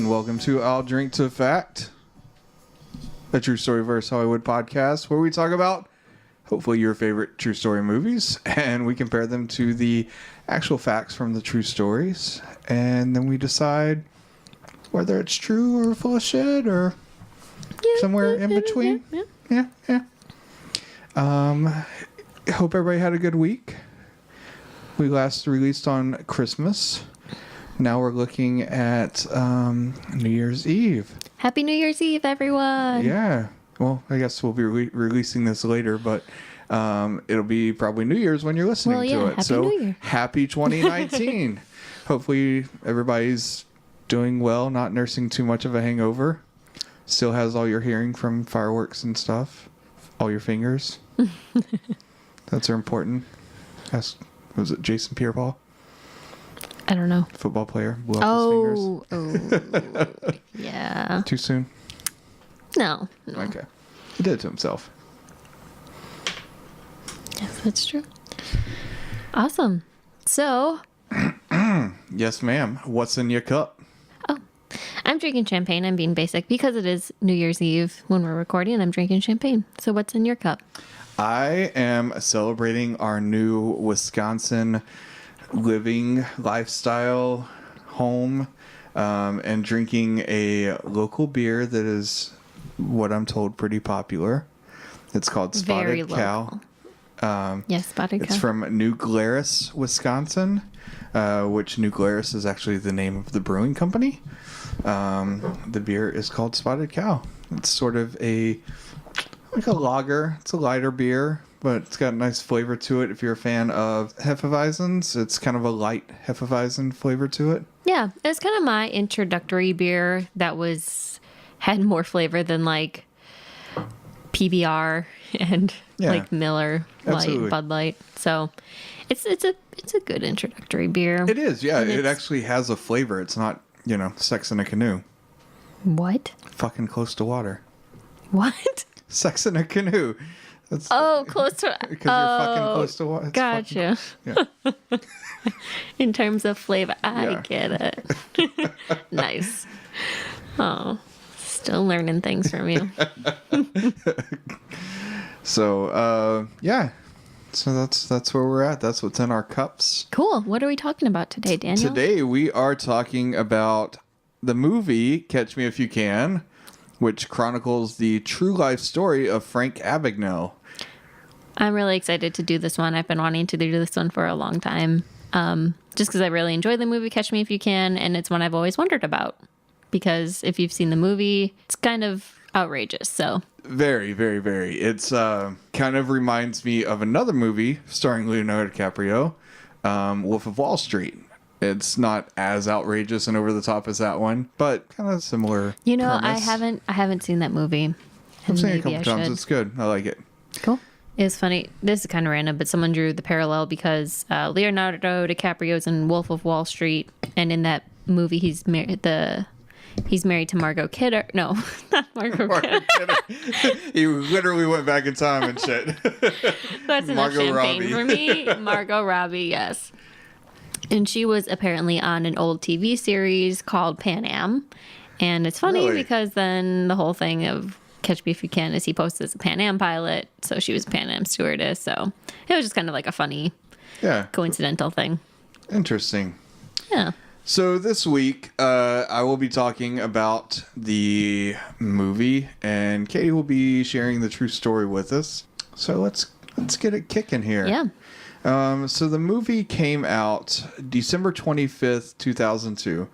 And welcome to I'll Drink to Fact, a true story versus Hollywood podcast where we talk about hopefully your favorite true story movies and we compare them to the actual facts from the true stories, and then we decide whether it's true or full of shit or somewhere in between. Yeah. Hope everybody had a good week. We last released on Christmas. Now we're looking at New Year's Eve. Happy New Year's Eve, everyone. Yeah. Well, I guess we'll be releasing this later, but it'll be probably New Year's when you're listening to it. Happy New Year. Happy 2019. Hopefully everybody's doing well, not nursing too much of a hangover. Still has all your hearing from fireworks and stuff. All your fingers. That's important. Was it Jason Pierre-Paul? I don't know. Football player. Blew out his fingers. Yeah. Too soon? No. Okay. He did it to himself. Yes, that's true. Awesome. So. Yes, ma'am. What's in your cup? Oh, I'm drinking champagne. I'm being basic because it is New Year's Eve when we're recording and I'm drinking champagne. So what's in your cup? I am celebrating our new Wisconsin living lifestyle home and drinking a local beer that is, what I'm told, pretty popular. It's called Spotted Cow. Yes, Spotted Cow. It's from New Glarus, Wisconsin, which New Glarus is actually the name of the brewing company. The beer is called Spotted Cow. It's sort of like a lager. It's a lighter beer, but it's got a nice flavor to it. If you're a fan of Hefeweizens, it's kind of a light Hefeweizen flavor to it. Yeah, it's kind of my introductory beer that had more flavor than like PBR and like Miller Light, Bud Light. So it's a good introductory beer. It is, yeah. It actually has a flavor. It's not, sex in a canoe. What? Fucking close to water. What? Sex in a canoe. That's, close to... Because you're fucking close to water. Gotcha. Yeah. In terms of flavor, I get it. Nice. Oh, still learning things from you. So, yeah. So that's where we're at. That's what's in our cups. Cool. What are we talking about today, Daniel? Today we are talking about the movie Catch Me If You Can, which chronicles the true life story of Frank Abagnale. I'm really excited to do this one. I've been wanting to do this one for a long time. Just because I really enjoy the movie Catch Me If You Can, and it's one I've always wondered about. Because if you've seen the movie, it's kind of outrageous. So very, very, very. It's kind of reminds me of another movie starring Leonardo DiCaprio, Wolf of Wall Street. It's not as outrageous and over the top as that one, but kind of similar. Premise. I haven't seen that movie. I've seen it a couple times. It's good. I like it. Cool. It's funny. This is kind of random, but someone drew the parallel because Leonardo DiCaprio's in Wolf of Wall Street, and in that movie he's married to Margot Kidder. No, not Margot Kidder. He literally went back in time and shit. That's enough champagne for me. Margot Robbie, yes. And she was apparently on an old TV series called Pan Am. And it's funny because then the whole thing of Catch Me If You Can is he posted as a Pan Am pilot. So she was a Pan Am stewardess. So it was just kind of like a funny coincidental thing. Interesting. Yeah. So this week, I will be talking about the movie, and Katie will be sharing the true story with us. So let's get it kicking here. Yeah. So the movie came out December 25th, 2002,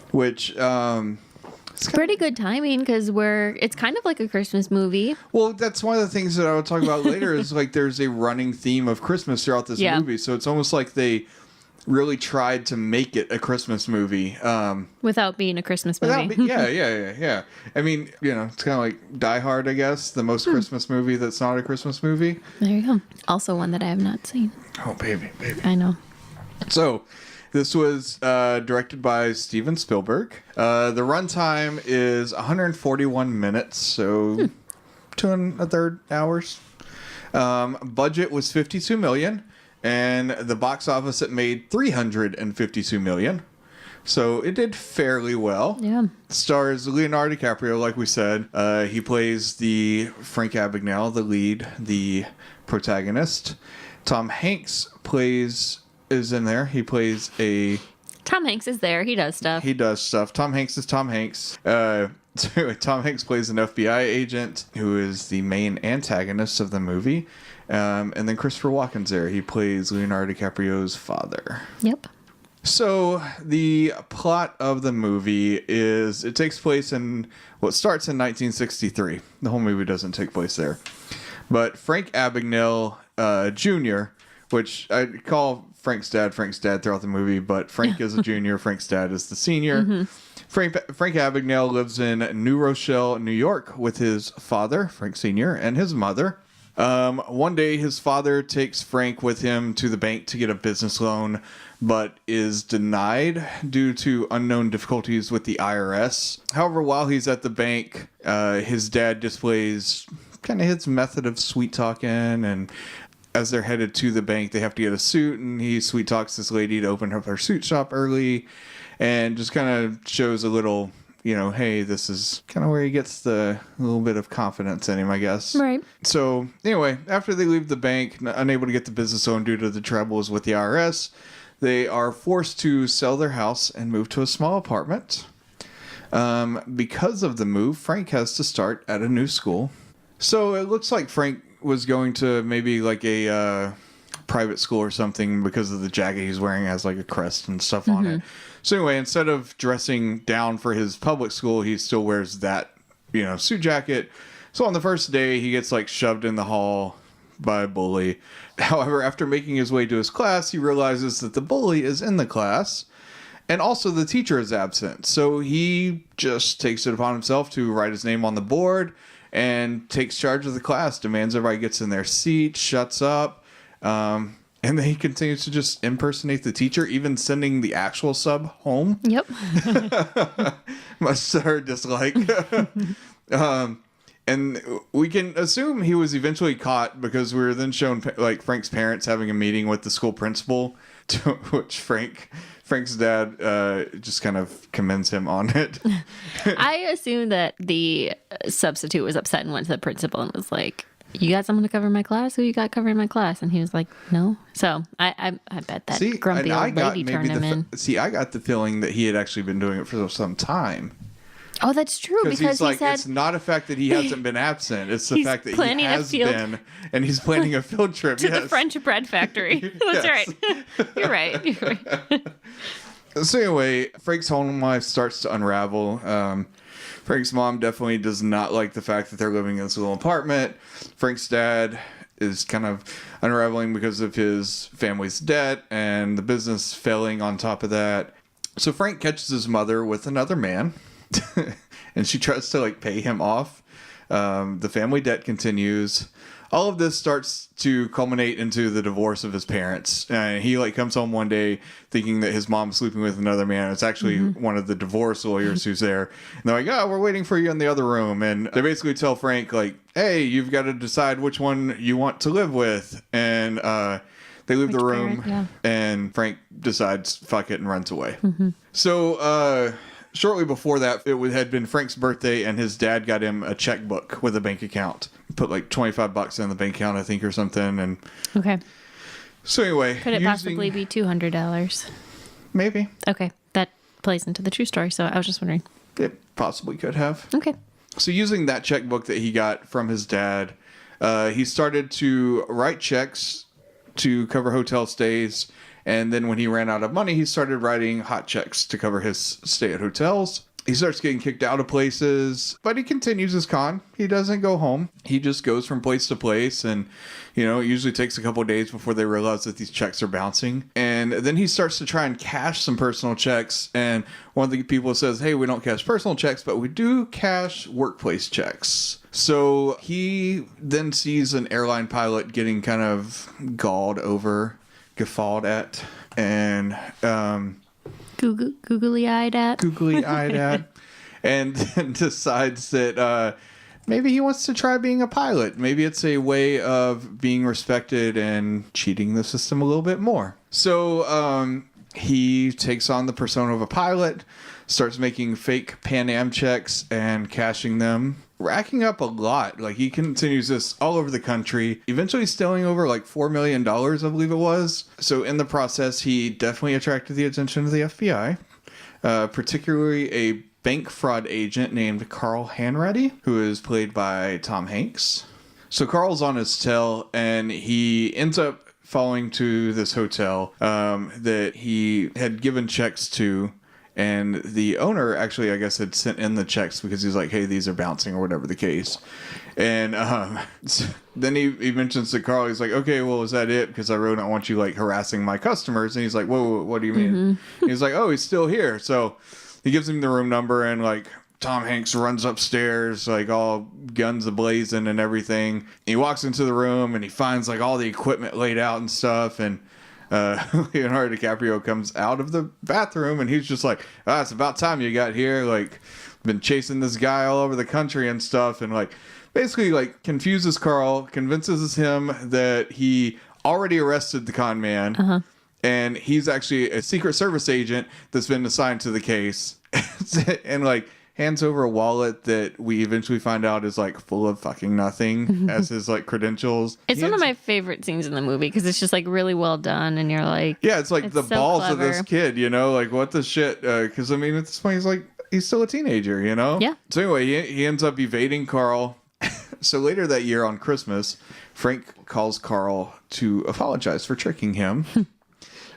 which it's pretty good timing because it's kind of like a Christmas movie. Well, that's one of the things that I will talk about later is like there's a running theme of Christmas throughout this movie. So it's almost like they really tried to make it a Christmas movie. Without being a Christmas movie. Yeah. I mean, it's kind of like Die Hard, I guess, the most Christmas movie that's not a Christmas movie. There you go. Also one that I have not seen. Oh, baby. I know. So, this was directed by Steven Spielberg. The runtime is 141 minutes, so 2.33 hours. Budget was $52 million. And the box office, it made $352 million, So it did fairly well. Yeah. Stars Leonardo DiCaprio, like we said. He plays the Frank Abagnale, the lead, the protagonist. Tom Hanks is in there. He plays Tom Hanks is there. He does stuff. Tom Hanks is Tom Hanks. So anyway, Tom Hanks plays an FBI agent who is the main antagonist of the movie. And then Christopher Walken's there. He plays Leonardo DiCaprio's father. Yep. So the plot of the movie is it takes place in what starts in 1963. The whole movie doesn't take place there. But Frank Abagnale Jr., which I call Frank's dad throughout the movie, but Frank is a junior, Frank's dad is the senior. Mm-hmm. Frank Abagnale lives in New Rochelle, New York with his father, Frank Sr., and his mother. One day his father takes Frank with him to the bank to get a business loan, but is denied due to unknown difficulties with the IRS. However, while he's at the bank, his dad displays kind of his method of sweet talking, and as they're headed to the bank, they have to get a suit, and he sweet talks this lady to open up her suit shop early, and just kind of shows a little, hey, this is kind of where he gets the little bit of confidence in him, I guess. Right. So anyway, after they leave the bank, unable to get the business loan due to the troubles with the IRS, they are forced to sell their house and move to a small apartment. Because of the move, Frank has to start at a new school. So it looks like Frank was going to maybe like a private school or something because of the jacket he's wearing has like a crest and stuff on it. So anyway, instead of dressing down for his public school, he still wears that, suit jacket. So on the first day, he gets like shoved in the hall by a bully. However, after making his way to his class, he realizes that the bully is in the class and also the teacher is absent. So he just takes it upon himself to write his name on the board and takes charge of the class, demands everybody gets in their seat, shuts up, and then he continues to just impersonate the teacher, even sending the actual sub home. Yep. Much to her dislike. And we can assume he was eventually caught because we were then shown like Frank's parents having a meeting with the school principal, to which Frank's dad just kind of commends him on it. I assume that the substitute was upset and went to the principal and was like, "You got someone to cover my class? Who you got covering my class?" And he was like, "No." So I bet that grumpy old lady turned him in. I got the feeling that he had actually been doing it for some time. Oh, that's true. Because he's like, he said, it's not a fact that he hasn't been absent. It's the fact that he has been, and he's planning a field trip to the French bread factory. That's right. You're right. So anyway, Frank's home life starts to unravel. Frank's mom definitely does not like the fact that they're living in this little apartment. Frank's dad is kind of unraveling because of his family's debt and the business failing on top of that. So Frank catches his mother with another man. And she tries to pay him off. The family debt continues. All of this starts to culminate into the divorce of his parents. And he comes home one day thinking that his mom's sleeping with another man. It's actually one of the divorce lawyers who's there. And they're like, "Oh, we're waiting for you in the other room." And they basically tell Frank "Hey, you've got to decide which one you want to live with." And they leave the room, and Frank decides, fuck it, and runs away. So, shortly before that, had been Frank's birthday, and his dad got him a checkbook with a bank account. Put $25 in the bank account, I think, or something. And okay. So anyway, could it possibly be $200? Maybe. Okay, that plays into the true story. So I was just wondering. It possibly could have. Okay. So using that checkbook that he got from his dad, he started to write checks to cover hotel stays. And then when he ran out of money, he started writing hot checks to cover his stay at hotels. He starts getting kicked out of places, but he continues his con. He doesn't go home. He just goes from place to place. And, it usually takes a couple of days before they realize that these checks are bouncing. And then he starts to try and cash some personal checks. And one of the people says, "Hey, we don't cash personal checks, but we do cash workplace checks." So he then sees an airline pilot getting kind of guffawed at, and googly-eyed at, and then decides that maybe he wants to try being a pilot. Maybe it's a way of being respected and cheating the system a little bit more. So he takes on the persona of a pilot, starts making fake Pan Am checks and cashing them, racking up a lot. Like, he continues this all over the country, eventually stealing over like $4 million, I believe it was. So in the process, he definitely attracted the attention of the FBI, particularly a bank fraud agent named Carl Hanratty, who is played by Tom Hanks. So Carl's on his tail, and he ends up falling to this hotel that he had given checks to. And the owner actually, I guess, had sent in the checks because he's like, hey, these are bouncing or whatever the case. And then he mentions to Carl, he's like, okay, well, is that it? Because I really don't want you like harassing my customers. And he's like, whoa, what do you mean? He's like, oh, he's still here. So he gives him the room number, and like Tom Hanks runs upstairs, like all guns a-blazing and everything. He walks into the room and he finds like all the equipment laid out and stuff. And Leonardo DiCaprio comes out of the bathroom, and he's just like, it's about time you got here. Like, been chasing this guy all over the country and stuff. And like, basically like confuses Carl, convinces him that he already arrested the con man. And he's actually a Secret Service agent that's been assigned to the case. And like, hands over a wallet that we eventually find out is like full of fucking nothing as his like credentials. It's one of my favorite scenes in the movie because it's just like really well done, and you're like, yeah, it's like the so balls clever. of this kid, you know, like what the shit? Because I mean, at this point, he's still a teenager, you know. Yeah. So anyway, he ends up evading Carl. So later that year on Christmas, Frank calls Carl to apologize for tricking him.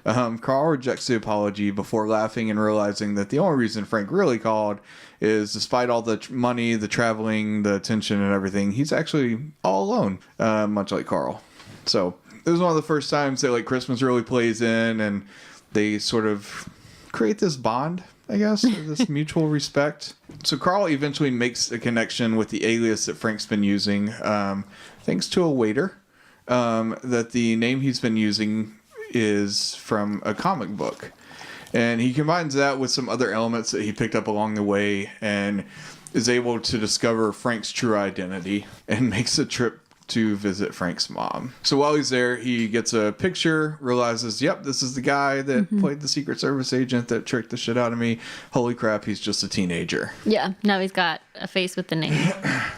Carl rejects the apology before laughing and realizing that the only reason Frank really called is, despite all the money, the traveling, the attention and everything, he's actually all alone, much like Carl. So it was one of the first times that like Christmas really plays in, and they sort of create this bond, I guess, this mutual respect. So Carl eventually makes a connection with the alias that Frank's been using, thanks to a waiter, that the name he's been using is from a comic book. And he combines that with some other elements that he picked up along the way and is able to discover Frank's true identity and makes a trip to visit Frank's mom. So while he's there, he gets a picture, realizes, yep, this is the guy that played the Secret Service agent that tricked the shit out of me. Holy crap, he's just a teenager. Yeah, now he's got a face with the name.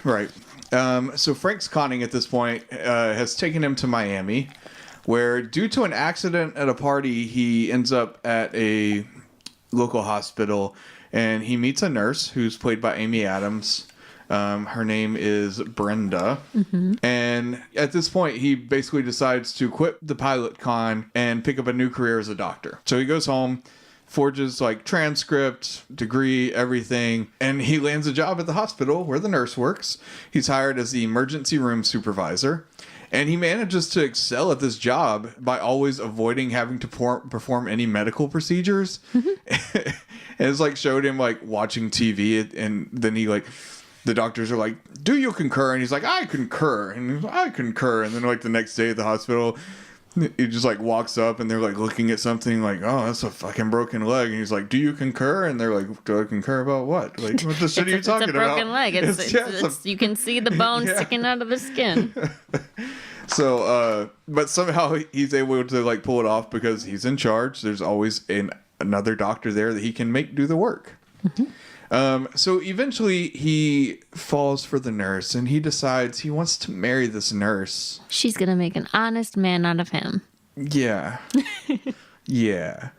Right. So Frank's conning at this point has taken him to Miami, where due to an accident at a party, he ends up at a local hospital, and he meets a nurse who's played by Amy Adams. Her name is Brenda. And at this point, he basically decides to quit the pilot con and pick up a new career as a doctor. So he goes home, forges like transcript, degree, everything, and he lands a job at the hospital where the nurse works. He's hired as the emergency room supervisor. And he manages to excel at this job by always avoiding having to perform any medical procedures. And it's like showed him like watching TV, and then he like, the doctors are like, do you concur? And he's like, I concur. And he's like, I concur. And then like the next day at the hospital, he just like walks up and they're like looking at something like, oh, that's a fucking broken leg. And he's like, do you concur? And they're like, do I concur about what? Like, what the shit are you talking about? It's a broken leg. It's you can see the bone sticking out of the skin. So, but somehow he's able to like pull it off because he's in charge. There's always another doctor there that he can make do the work. So eventually he falls for the nurse, and he decides he wants to marry this nurse. She's going to make an honest man out of him. Yeah. Yeah.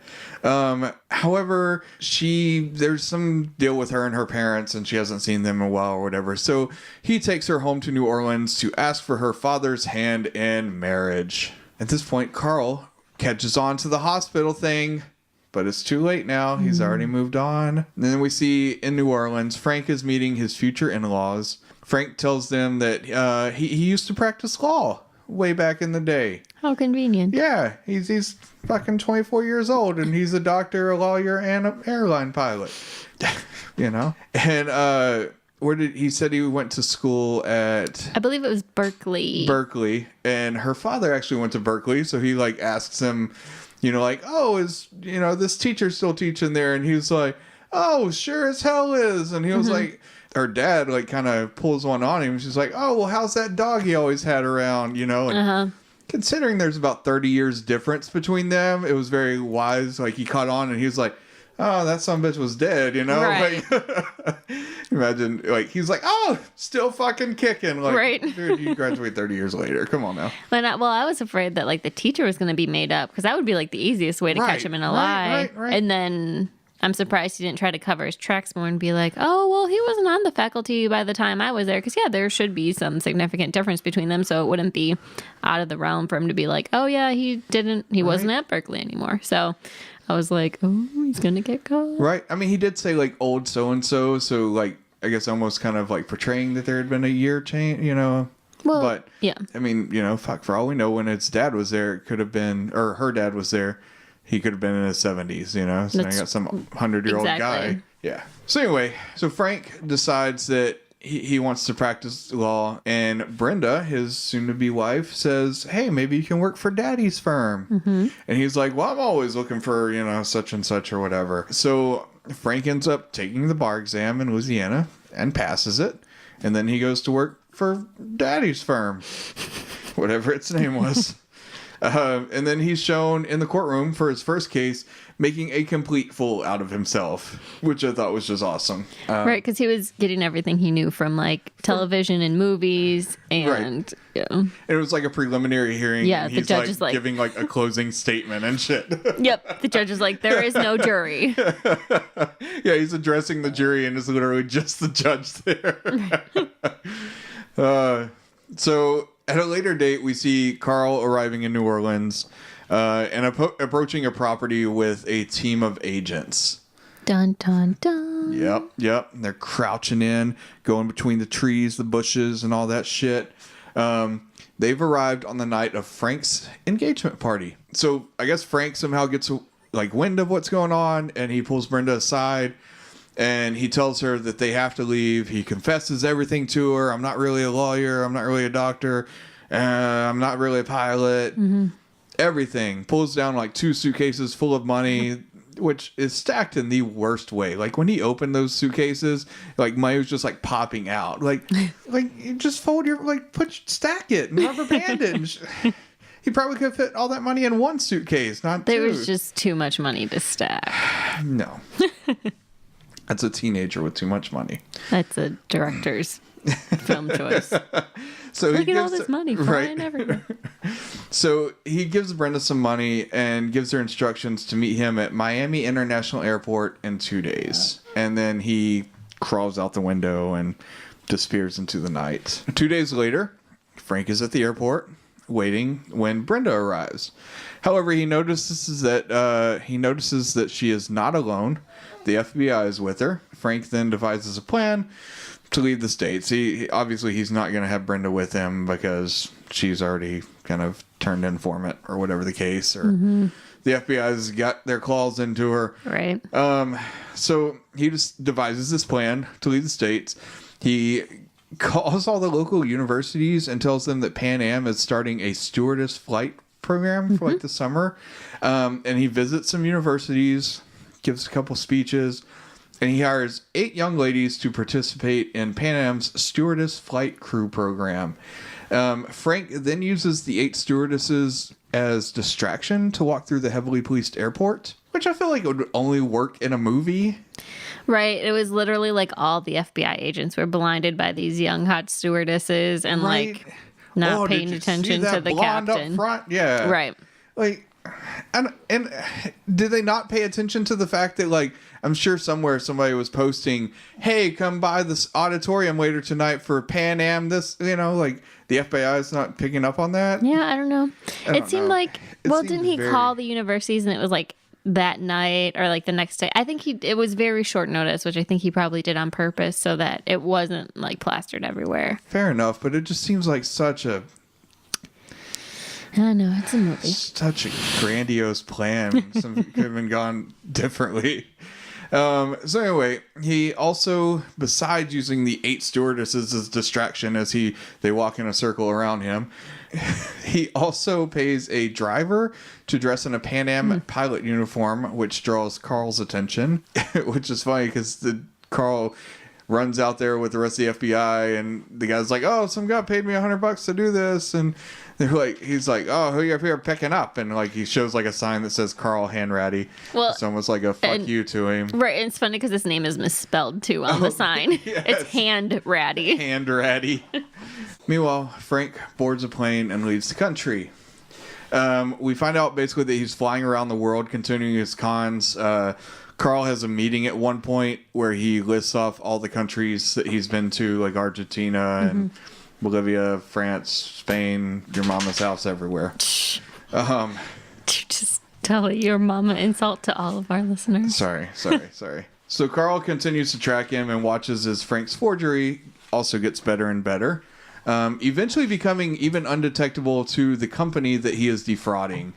However, there's some deal with her and her parents, and she hasn't seen them in a while or whatever. So he takes her home to New Orleans to ask for her father's hand in marriage. At this point, Carl catches on to the hospital thing, but it's too late now. He's already moved on. And then we see in New Orleans, Frank is meeting his future in-laws. Frank tells them that he used to practice law way back in the day. How convenient. Yeah, he's fucking 24 years old, and he's a doctor, a lawyer, and an airline pilot. You know? And he said he went to school at, I believe it was Berkeley. Berkeley, and her father actually went to Berkeley, so he like asks him, you know, like, oh, is, you know, this teacher still teaching there? And he was like, oh, sure as hell is. And he was like, her dad like kind of pulls one on him. She's like, oh, well, how's that dog he always had around, you know? And considering there's about 30 years difference between them, it was very wise. Like, he caught on and he was like, oh, that son of a bitch was dead, you know? Right. Like, imagine, like, he's like, oh, still fucking kicking. Like, right. Dude, you graduate 30 years later. Come on now. Well, I was afraid that, like, the teacher was going to be made up, because that would be, like, the easiest way to catch him in a lie. Right. And then I'm surprised he didn't try to cover his tracks more and be like, oh, well, he wasn't on the faculty by the time I was there. Because, yeah, there should be some significant difference between them, so it wouldn't be out of the realm for him to be like, oh, yeah, he wasn't at Berkeley anymore. So I was like, oh, he's going to get caught. Right. I mean, he did say, like, old so-and-so, so, like, I guess almost kind of, like, portraying that there had been a year change, you know? Well, but, yeah. I mean, you know, fuck, for all we know, when his dad was there, it could have been, or her dad was there, he could have been in his 70s, you know? So now you got some 100-year-old guy. Yeah. So anyway, so Frank decides that he wants to practice law, and Brenda, his soon-to-be wife, says, hey, maybe you can work for Daddy's firm. Mm-hmm. And he's like, well, I'm always looking for, you know, such and such or whatever. So Frank ends up taking the bar exam in Louisiana and passes it, and then he goes to work for Daddy's firm, whatever its name was. And then he's shown in the courtroom for his first case making a complete fool out of himself, which I thought was just awesome. Right, because he was getting everything he knew from, like, television and movies, and yeah. And it was like a preliminary hearing. Yeah, and the he's judge like is like giving like a closing statement and shit. Yep, the judge is like, there is no jury. Yeah, he's addressing the jury and it's literally just the judge there. So at a later date, we see Carl arriving in New Orleans and approaching a property with a team of agents. Dun, dun, dun. Yep. And they're crouching in, going between the trees, the bushes, and all that shit. They've arrived on the night of Frank's engagement party. So I guess Frank somehow gets like wind of what's going on, and he pulls Brenda aside, and he tells her that they have to leave. He confesses everything to her. I'm not really a lawyer. I'm not really a doctor. I'm not really a pilot. Mm-hmm. Everything. Pulls down like 2 suitcases full of money, which is stacked in the worst way. Like when he opened those suitcases, like money was just like popping out. Like you just fold your, like stack it and rubber band it. And he probably could fit all that money in one suitcase, not 2. There was just too much money to stack. No. That's a teenager with too much money. That's a director's film choice. So look at all this money flying everywhere. So he gives Brenda some money and gives her instructions to meet him at Miami International Airport in 2 days. And then he crawls out the window and disappears into the night. 2 days later, Frank is at the airport waiting when Brenda arrives. However, he notices that she is not alone. The FBI is with her. Frank then devises a plan to leave the States. He's not going to have Brenda with him because she's already kind of turned informant or whatever the case, or the FBI's got their claws into her. Right. So he just devises this plan to leave the States. He calls all the local universities and tells them that Pan Am is starting a stewardess flight program for like the summer. And he visits some universities, gives a couple speeches, and he hires 8 young ladies to participate in Pan Am's stewardess flight crew program. Frank then uses the 8 stewardesses as distraction to walk through the heavily policed airport, which I feel like it would only work in a movie. Right. It was literally like all the FBI agents were blinded by these young hot stewardesses and like not paying attention to the captain. Up front? Yeah. Right. Like, and did they not pay attention to the fact that, like, I'm sure somewhere somebody was posting, hey, come by this auditorium later tonight for Pan Am. This, you know, like the FBI is not picking up on that. Yeah, I don't know. It seemed like, didn't he call the universities and it was like that night or like the next day? I think it was very short notice, which I think he probably did on purpose so that it wasn't like plastered everywhere. Fair enough, but it just seems like such a... I know, it's a movie. Such a grandiose plan. Some could have been gone differently. So anyway, he also, besides using the 8 stewardesses as distraction as they walk in a circle around him, he also pays a driver to dress in a Pan Am pilot uniform, which draws Carl's attention, which is funny because Carl runs out there with the rest of the FBI, and the guy's like, oh, some guy paid me $100 to do this, and they're like, he's like, oh, who you here picking up? And like he shows like a sign that says Carl Hanratty. Well, it's almost like a fuck you to him. Right, and it's funny because his name is misspelled too on the sign. Yes. It's Handratty. Handratty. Meanwhile, Frank boards a plane and leaves the country. We find out basically that he's flying around the world, continuing his cons. Carl has a meeting at one point where he lists off all the countries that he's been to, like Argentina and Bolivia, France, Spain, your mama's house, everywhere. Just tell your mama insult to all of our listeners. Sorry. So Carl continues to track him and watches as Frank's forgery also gets better and better. Eventually becoming even undetectable to the company that he is defrauding.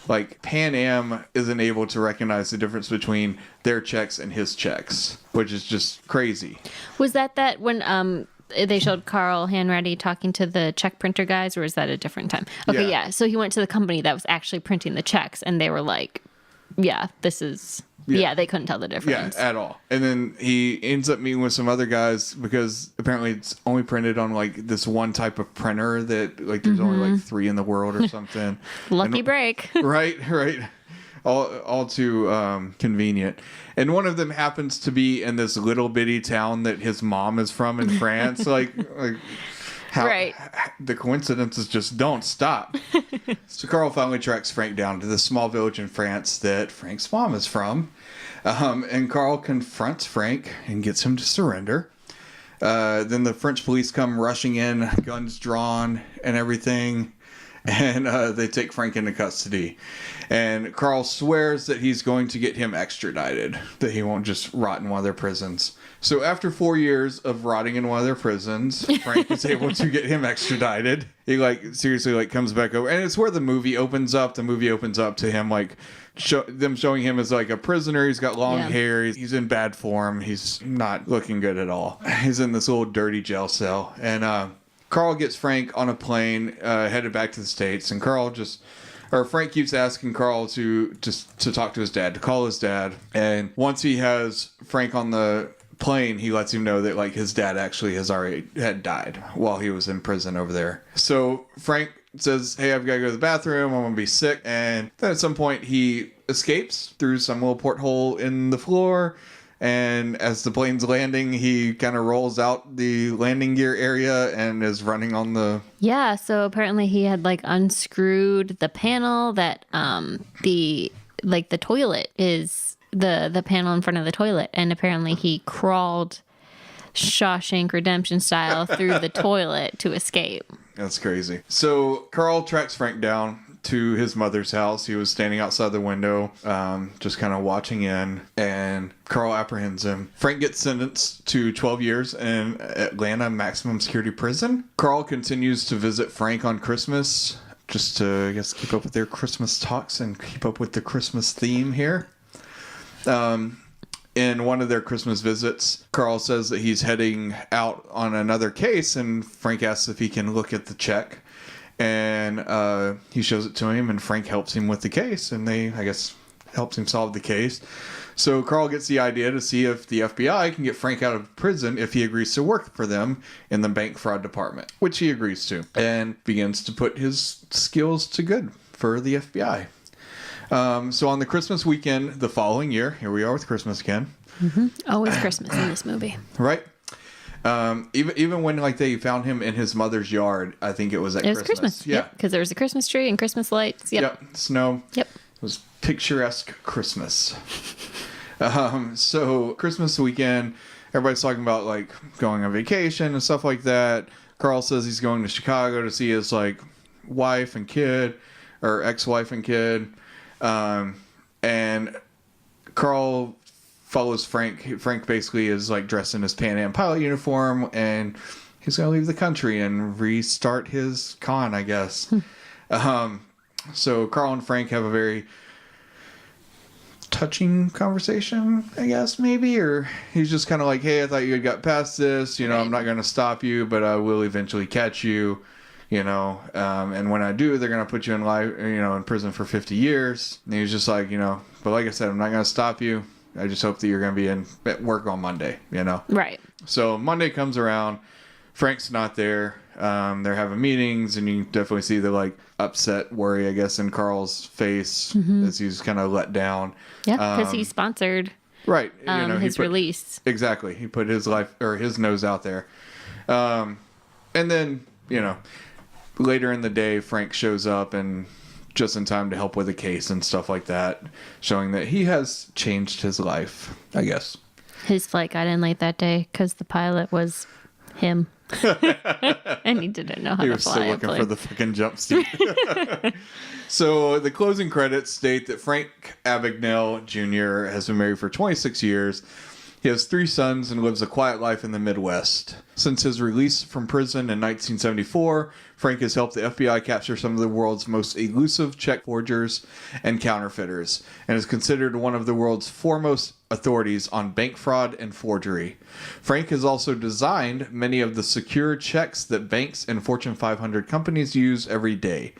Like, Pan Am isn't able to recognize the difference between their checks and his checks, which is just crazy. Was that when they showed Carl Hanratty talking to the check printer guys, or was that a different time? Okay, yeah. So he went to the company that was actually printing the checks, and they were like, yeah, this is... Yeah, they couldn't tell the difference. Yeah, at all. And then he ends up meeting with some other guys because apparently it's only printed on like this one type of printer that like there's only like 3 in the world or something. Lucky break. Right. All too convenient. And one of them happens to be in this little bitty town that his mom is from in France. like how the coincidences just don't stop. So Carl finally tracks Frank down to the small village in France that Frank's mom is from. And Carl confronts Frank and gets him to surrender. Then the French police come rushing in, guns drawn and everything. And they take Frank into custody. And Carl swears that he's going to get him extradited, that he won't just rot in one of their prisons. So after 4 years of rotting in one of their prisons, Frank is able to get him extradited. He seriously comes back over. And it's where the movie opens up. The movie opens up to him them showing him as like a prisoner. He's got long hair. He's in bad form. He's not looking good at all. He's in this little dirty jail cell. And Carl gets Frank on a plane headed back to the States. And Frank keeps asking Carl to talk to his dad, to call his dad. And once he has Frank on the plane, he lets him know that like his dad actually had died while he was in prison over there. So Frank says, hey, I've got to go to the bathroom. I'm going to be sick. And then at some point he escapes through some little porthole in the floor. And as the plane's landing, he kind of rolls out the landing gear area and is running on the... Yeah, so apparently he had like unscrewed the panel that the toilet is... The panel in front of the toilet, and apparently he crawled Shawshank Redemption style through the toilet to escape. That's crazy. So Carl tracks Frank down to his mother's house. He was standing outside the window, just kind of watching in, and Carl apprehends him. Frank gets sentenced to 12 years in Atlanta maximum security prison. Carl continues to visit Frank on Christmas, just to, I guess, keep up with their Christmas talks and keep up with the Christmas theme here. In one of their Christmas visits, Carl says that he's heading out on another case, and Frank asks if he can look at the check. And he shows it to him, and Frank helps him with the case, and helps him solve the case. So Carl gets the idea to see if the FBI can get Frank out of prison if he agrees to work for them in the bank fraud department, which he agrees to, and begins to put his skills to good for the FBI. So on the Christmas weekend the following year, here we are with Christmas again. Mm-hmm. Always Christmas in this movie. Right. Even when they found him in his mother's yard, I think it was Christmas. Yeah. Because there was a Christmas tree and Christmas lights. Yep. Snow. Yep. It was picturesque Christmas. So Christmas weekend, everybody's talking about going on vacation and stuff like that. Carl says he's going to Chicago to see his wife and kid, or ex-wife and kid. And Carl follows Frank. Frank basically is dressed in his Pan Am pilot uniform, and he's going to leave the country and restart his con, I guess. So Carl and Frank have a very touching conversation, I guess, maybe, or he's just kind of like, hey, I thought you had got past this, right. I'm not going to stop you, but I will eventually catch you. And when I do, they're going to put you in life, in prison for 50 years. And he was just like, but like I said, I'm not going to stop you. I just hope that you're going to be at work on Monday, Right. So Monday comes around. Frank's not there. They're having meetings, and you definitely see the like upset worry, I guess, in Carl's face as he's kind of let down. Yeah, because he sponsored right his release. Exactly. He put his life or his nose out there. And then, later in the day, Frank shows up and just in time to help with a case and stuff like that, showing that he has changed his life, I guess. His flight got in late that day because the pilot was him. And he didn't know how to fly. He was still looking for the fucking jump seat. So the closing credits state that Frank Abagnale Jr. has been married for 26 years. He has 3 sons and lives a quiet life in the Midwest. Since his release from prison in 1974, Frank has helped the FBI capture some of the world's most elusive check forgers and counterfeiters, and is considered one of the world's foremost authorities on bank fraud and forgery. Frank has also designed many of the secure checks that banks and Fortune 500 companies use every day.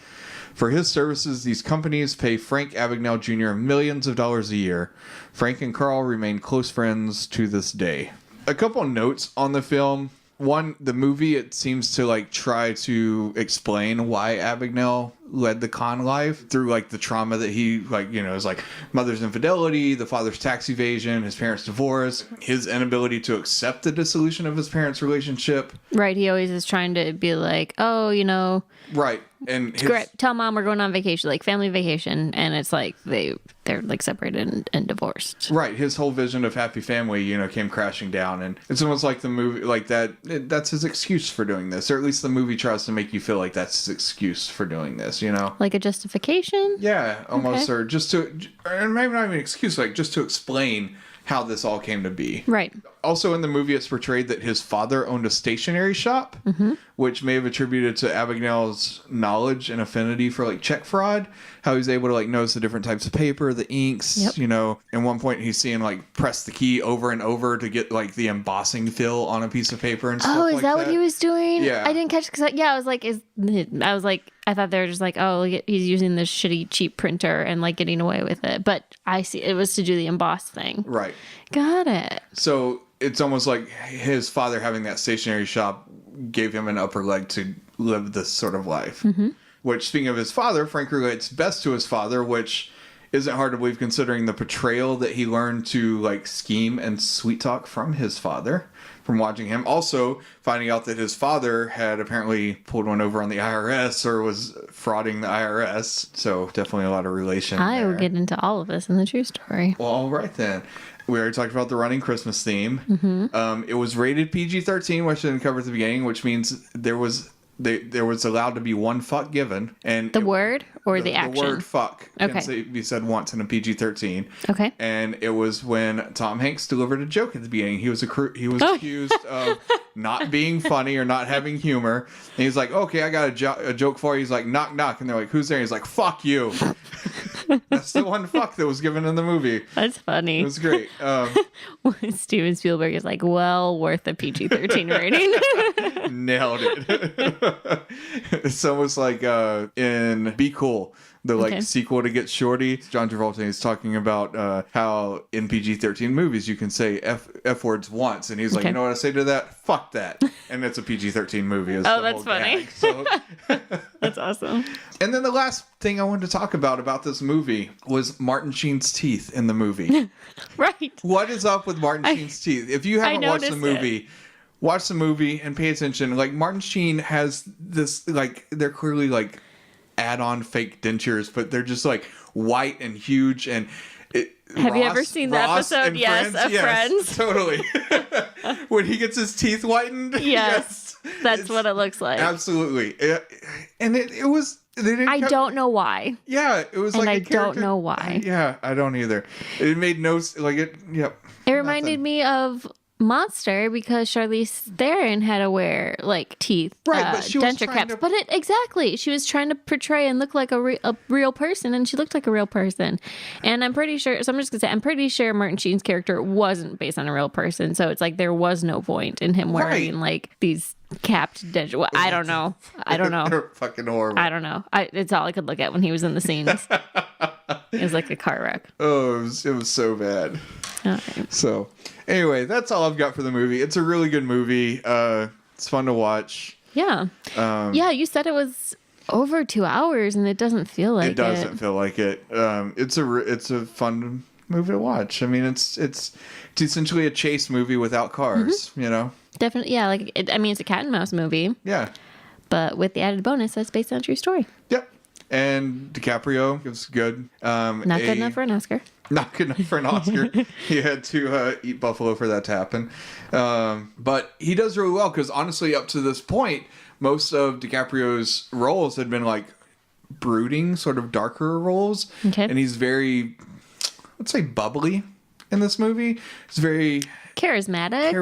For his services, these companies pay Frank Abagnale Jr. millions of dollars a year. Frank and Carl remain close friends to this day. A couple notes on the film. One, the movie, it seems to like try to explain why Abagnale led the con life through like the trauma that he is like mother's infidelity, the father's tax evasion, his parents' divorce, his inability to accept the dissolution of his parents' relationship. Right. He always is trying to be like, right. And tell mom we're going on vacation, like family vacation, and it's like they're like separated and divorced. Right, his whole vision of happy family, came crashing down, and it's almost like the movie, like that. That's his excuse for doing this, or at least the movie tries to make you feel like that's his excuse for doing this. Like a justification. Yeah, almost, okay. or maybe not even an excuse, like just to explain how this all came to be. Right. Also in the movie, it's portrayed that his father owned a stationery shop, which may have attributed to Abagnale's knowledge and affinity for like check fraud. How he's able to like notice the different types of paper, the inks. Yep. At one point he's seeing like press the key over and over to get like the embossing fill on a piece of paper and stuff. Oh, is that what he was doing? Yeah. I didn't catch because I thought they were just like, oh, he's using this shitty cheap printer and like getting away with it. But I see it was to do the emboss thing. Right. Got it. So it's almost like his father having that stationery shop gave him an upper leg to live this sort of life. Which, speaking of his father, Frank relates best to his father, which isn't hard to believe considering the portrayal that he learned to like scheme and sweet talk from his father from watching him. Also, finding out that his father had apparently pulled one over on the IRS or was frauding the IRS. So definitely a lot of relation I will get into all of this in the true story. Well, all right then. We already talked about the running Christmas theme. It was rated PG-13, which I didn't cover at the beginning, which means there was allowed to be one fuck given, and the word or the action. The word fuck can be said once in a PG-13. Okay. And it was when Tom Hanks delivered a joke at the beginning. He was accused of not being funny or not having humor. And he's like, "Okay, I got a joke for you." He's like, "Knock knock," and they're like, "Who's there?" He's like, "Fuck you." That's the one fuck that was given in the movie. That's funny. It was great. Steven Spielberg is like, well, worth a PG-13 rating. Nailed it. It's almost like in Be Cool, the sequel to Get Shorty. John Travolta is talking about how in PG-13 movies you can say F words once, and he's like, you know what I say to that? Fuck that. And it's a PG-13 movie. Oh, that's funny. So. That's awesome. And then the last thing I wanted to talk about this movie was Martin Sheen's teeth in the movie. Right. What is up with Martin Sheen's teeth? If you haven't watched the movie, watch the movie and pay attention. Like, Martin Sheen has this, like, they're clearly like add-on fake dentures, but they're just like white and huge. And have you ever seen the episode? Yes, Friends. Totally. When he gets his teeth whitened. Yes, that's what it looks like. Absolutely. And it was. I don't know why. Yeah, it was and like I don't know why. Yeah, I don't either. It made no like it. Yep. It reminded me of Monster because Charlize Theron had to wear like teeth, but she was denture caps. But exactly, she was trying to portray and look like a real person, and she looked like a real person. And I'm pretty sure. So I'm just gonna say, I'm pretty sure Martin Sheen's character wasn't based on a real person. So it's like there was no point in him wearing like these capped denture. Well, I don't know. They're fucking horrible. I don't know. It's all I could look at when he was in the scenes. It was like a car wreck. Oh, it was so bad. Right. So, anyway, that's all I've got for the movie. It's a really good movie. It's fun to watch. Yeah. Yeah, you said it was over 2 hours, and it doesn't feel like it. It doesn't feel like it. It's a fun movie to watch. I mean, it's essentially a chase movie without cars, you know? Definitely, yeah. Like, it's a cat and mouse movie. Yeah. But with the added bonus, that's based on a true story. Yep. And DiCaprio was good. Not good enough for an Oscar. Not good enough for an Oscar. He had to eat buffalo for that to happen. But he does really well because honestly, up to this point, most of DiCaprio's roles had been like brooding, sort of darker roles. Okay. And he's very, let's say, bubbly in this movie. He's very charismatic,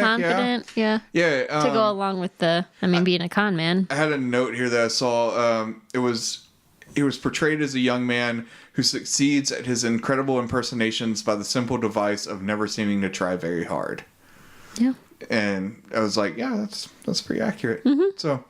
confident, yeah. To go along with being a con man. I had a note here that I saw. He was portrayed as a young man who succeeds at his incredible impersonations by the simple device of never seeming to try very hard. Yeah. And I was like, yeah, that's pretty accurate. Mm-hmm. So,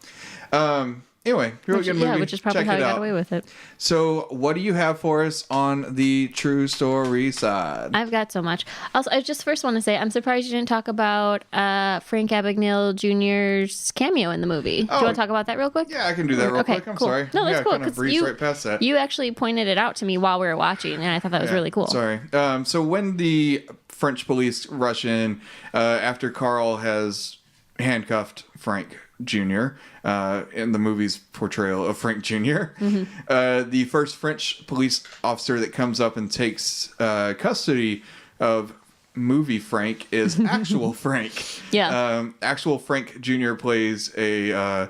anyway, really good movie. Yeah, which is probably how he got away with it. So, what do you have for us on the true story side? I've got so much. Also, I just first want to say I'm surprised you didn't talk about Frank Abagnale Jr.'s cameo in the movie. Do you want to talk about that real quick? Yeah, I can do that real quick. I'm cool. sorry. No, that's cool. Kind of breezed right past that. You actually pointed it out to me while we were watching, and I thought that was really cool. Sorry. So when the French police rush in after Carl has handcuffed Frank Jr. In the movie's portrayal of Frank Jr. Mm-hmm. The first French police officer that comes up and takes custody of movie Frank is actual Frank. Yeah. Actual Frank Jr. plays a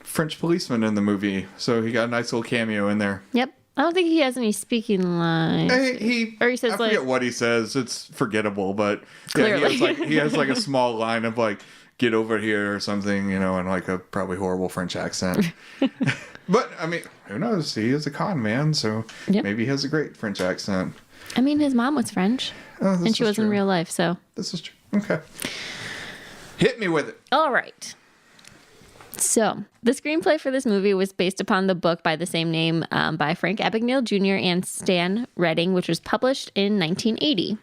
French policeman in the movie, so he got a nice little cameo in there. Yep. I don't think he has any speaking lines. He says I forget what he says. It's forgettable, but clearly. Yeah, he has like a small line of like, get over here or something, you know, in like a probably horrible French accent. But, I mean, who knows? He is a con man, so maybe he has a great French accent. I mean, his mom was French, and she was in real life, so. This is true. Okay. Hit me with it. All right. So, the screenplay for this movie was based upon the book by the same name by Frank Abagnale Jr. and Stan Redding, which was published in 1980.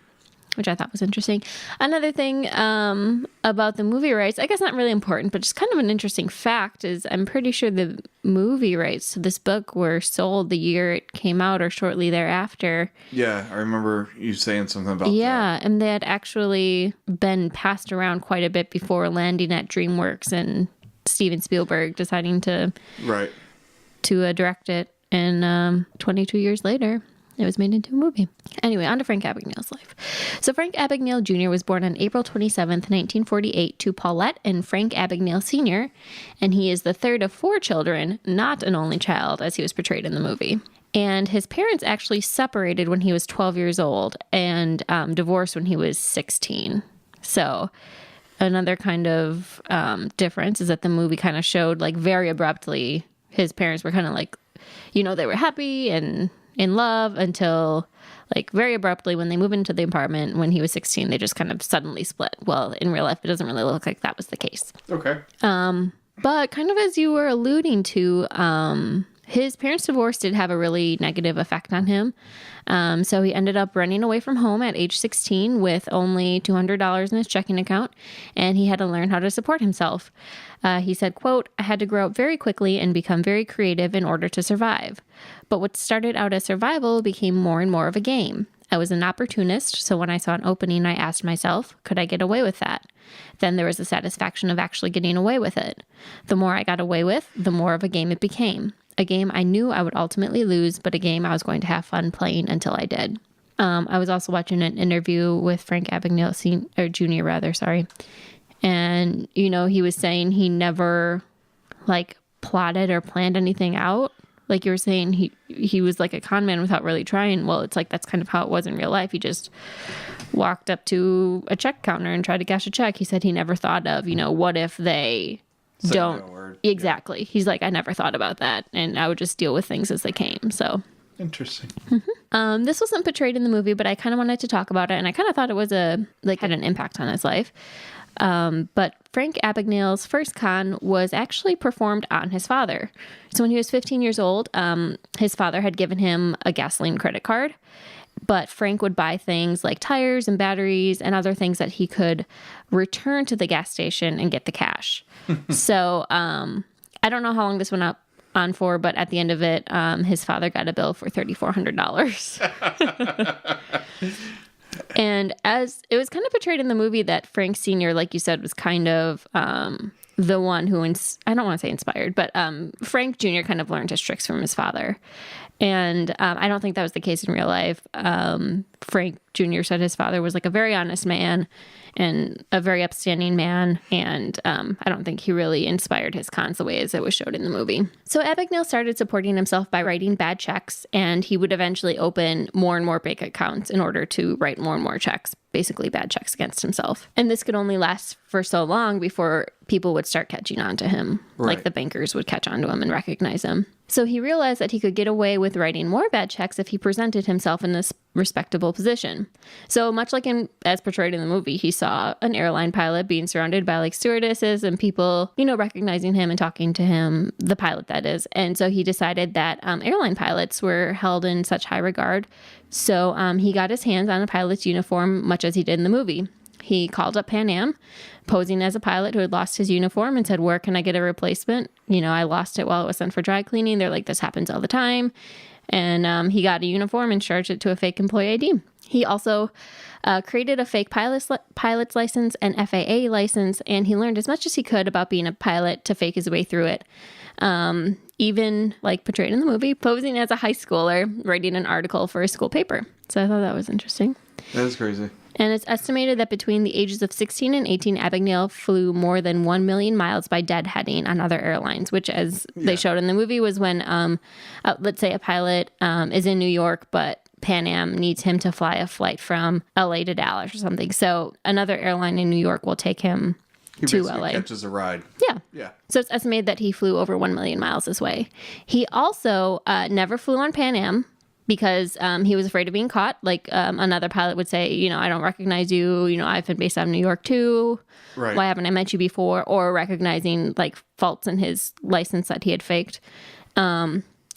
Which I thought was interesting. Another thing about the movie rights, I guess not really important, but just kind of an interesting fact is I'm pretty sure the movie rights to this book were sold the year it came out or shortly thereafter. Yeah, I remember you saying something about that. Yeah, and they had actually been passed around quite a bit before landing at DreamWorks and Steven Spielberg deciding to direct it. And 22 years later, it was made into a movie. Anyway, on to Frank Abagnale's life. So Frank Abagnale Jr. was born on April 27th, 1948 to Paulette and Frank Abagnale Sr., and he is the third of 4 children, not an only child, as he was portrayed in the movie. And his parents actually separated when he was 12 years old and divorced when he was 16. So another kind of difference is that the movie kind of showed, like, very abruptly, his parents were kind of like, you know, they were happy and in love until, like, very abruptly when they moved into the apartment when he was 16, they just kind of suddenly split. Well, in real life, it doesn't really look like that was the case. Okay. But kind of as you were alluding to, his parents' divorce did have a really negative effect on him. So he ended up running away from home at age 16 with only $200 in his checking account, and he had to learn how to support himself. He said, quote, "I had to grow up very quickly and become very creative in order to survive. But what started out as survival became more and more of a game. I was an opportunist, so when I saw an opening, I asked myself, could I get away with that? Then there was the satisfaction of actually getting away with it. The more I got away with, the more of a game it became. A game I knew I would ultimately lose, but a game I was going to have fun playing until I did." I was also watching an interview with Frank Abagnale Jr., and, you know, he was saying he never, like, plotted or planned anything out. Like you were saying, he was like a con man without really trying. Well, it's like that's kind of how it was in real life. He just walked up to a check counter and tried to cash a check. He said he never thought of, you know, what if they don't. Exactly. Yeah. He's like, I never thought about that. And I would just deal with things as they came. So interesting. Mm-hmm. This wasn't portrayed in the movie, but I kind of wanted to talk about it. And I kind of thought it was had an impact on his life. But Frank Abagnale's first con was actually performed on his father. So when he was 15 years old, his father had given him a gasoline credit card, But Frank would buy things like tires and batteries and other things that he could return to the gas station and get the cash. So I don't know how long this went on for, but at the end of it, his father got a bill for $3,400. And as it was kind of portrayed in the movie that Frank Sr., like you said, was kind of the one who, I don't want to say inspired, but Frank Jr. kind of learned his tricks from his father. And I don't think that was the case in real life. Frank Jr. said his father was like a very honest man and a very upstanding man. And I don't think he really inspired his cons the way as it was showed in the movie. So Abagnale started supporting himself by writing bad checks, and he would eventually open more and more bank accounts in order to write more and more checks, basically bad checks against himself. And this could only last for so long before people would start catching on to him. Right. Like the bankers would catch on to him and recognize him. So he realized that he could get away with writing more bad checks if he presented himself in this respectable position. So much like as portrayed in the movie, he saw an airline pilot being surrounded by like stewardesses and people, recognizing him and talking to him, the pilot that is. And so he decided that airline pilots were held in such high regard. So he got his hands on a pilot's uniform, much as he did in the movie. He called up Pan Am, posing as a pilot who had lost his uniform, and said, "Where can I get a replacement? I lost it while it was sent for dry cleaning." They're like, "This happens all the time." And he got a uniform and charged it to a fake employee ID. He also created a fake pilot's license and FAA license, and he learned as much as he could about being a pilot to fake his way through it. Even like portrayed in the movie, posing as a high schooler, writing an article for a school paper. So I thought that was interesting. That is crazy. And it's estimated that between the ages of 16 and 18, Abagnale flew more than 1 million miles by deadheading on other airlines, which, as they showed in the movie, was when, let's say a pilot is in New York, but Pan Am needs him to fly a flight from LA to Dallas or something. So another airline in New York will take him to LA. He catches a ride. Yeah. So it's estimated that he flew over 1 million miles this way. He also never flew on Pan Am, because he was afraid of being caught. Like another pilot would say, "I don't recognize you. I've been based out of New York too. Right. Why haven't I met you before?" Or recognizing like faults in his license that he had faked.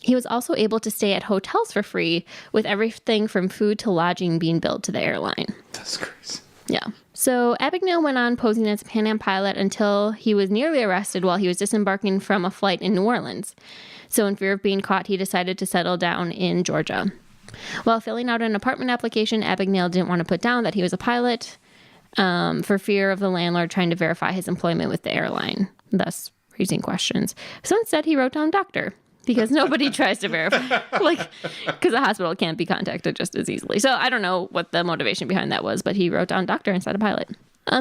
He was also able to stay at hotels for free, with everything from food to lodging being billed to the airline. That's crazy. Yeah. So Abagnale went on posing as a Pan Am pilot until he was nearly arrested while he was disembarking from a flight in New Orleans. So in fear of being caught, he decided to settle down in Georgia. While filling out an apartment application, Abagnale didn't want to put down that he was a pilot for fear of the landlord trying to verify his employment with the airline, thus raising questions. So instead, he wrote down doctor, because nobody tries to verify, because a hospital can't be contacted just as easily. So I don't know what the motivation behind that was, but he wrote down doctor instead of pilot.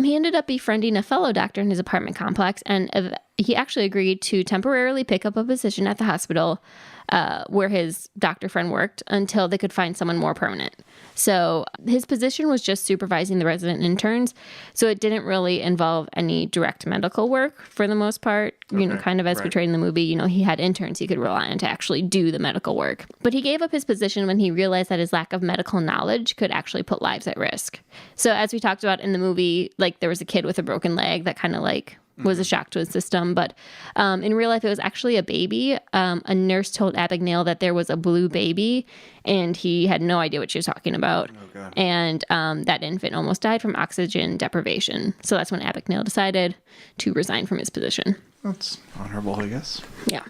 He ended up befriending a fellow doctor in his apartment complex, and he actually agreed to temporarily pick up a position at the hospital where his doctor friend worked until they could find someone more permanent. So his position was just supervising the resident interns, so it didn't really involve any direct medical work for the most part. Okay. Kind of as portrayed in the movie, he had interns he could rely on to actually do the medical work. But he gave up his position when he realized that his lack of medical knowledge could actually put lives at risk. So as we talked about in the movie, like there was a kid with a broken leg that kind of like was a shock to his system. But in real life, it was actually a baby. A nurse told Abagnale that there was a blue baby, and he had no idea what she was talking about. Oh, God. And that infant almost died from oxygen deprivation. So that's when Abagnale decided to resign from his position. That's honorable, I guess. Yeah.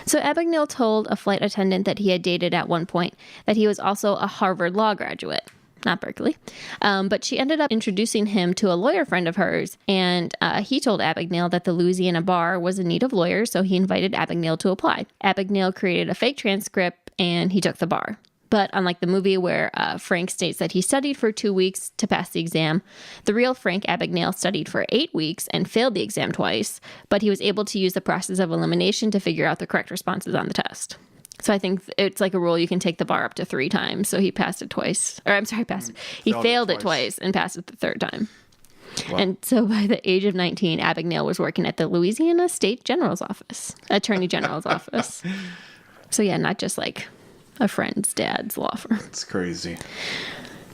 So Abagnale told a flight attendant that he had dated at one point that he was also a Harvard law graduate. Not Berkeley. But she ended up introducing him to a lawyer friend of hers, and he told Abagnale that the Louisiana bar was in need of lawyers, so he invited Abagnale to apply. Abagnale created a fake transcript, and he took the bar. But unlike the movie where Frank states that he studied for 2 weeks to pass the exam, the real Frank Abagnale studied for 8 weeks and failed the exam twice, but he was able to use the process of elimination to figure out the correct responses on the test. So I think it's like a rule you can take the bar up to 3 times. So he passed it twice. Or I'm sorry, he failed it twice and passed it the 3rd time. Wow. And so by the age of 19, Abagnale was working at the Louisiana State General's Office, Attorney General's Office. So yeah, not just like a friend's dad's law firm. That's crazy.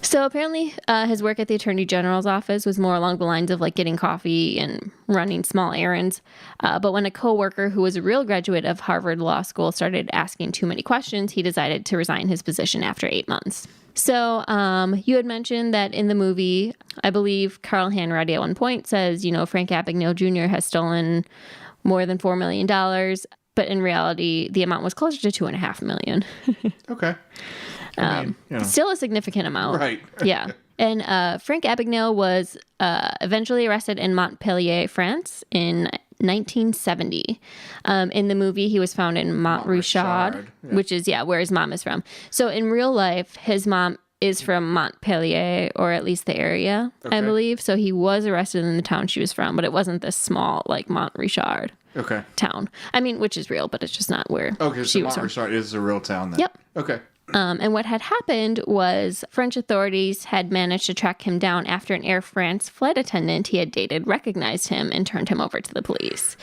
So apparently his work at the Attorney General's office was more along the lines of like getting coffee and running small errands. But when a coworker who was a real graduate of Harvard Law School started asking too many questions, he decided to resign his position after 8 months. So you had mentioned that in the movie, I believe Carl Hanratty at one point says, Frank Abagnale Jr. has stolen more than $4 million. But in reality, the amount was closer to $2.5 million. Okay. Still a significant amount. Right. Yeah. And Frank Abagnale was eventually arrested in Montpellier, France in 1970. In the movie, he was found in Montrichard, which is, where his mom is from. So in real life, his mom is from Montpellier, or at least the area, I believe. So he was arrested in the town she was from, but it wasn't this small, like, Montrichard town. I mean, which is real, but it's just not where she was from. Montrichard is a real town then. Yep. Okay. And what had happened was French authorities had managed to track him down after an Air France flight attendant he had dated recognized him and turned him over to the police.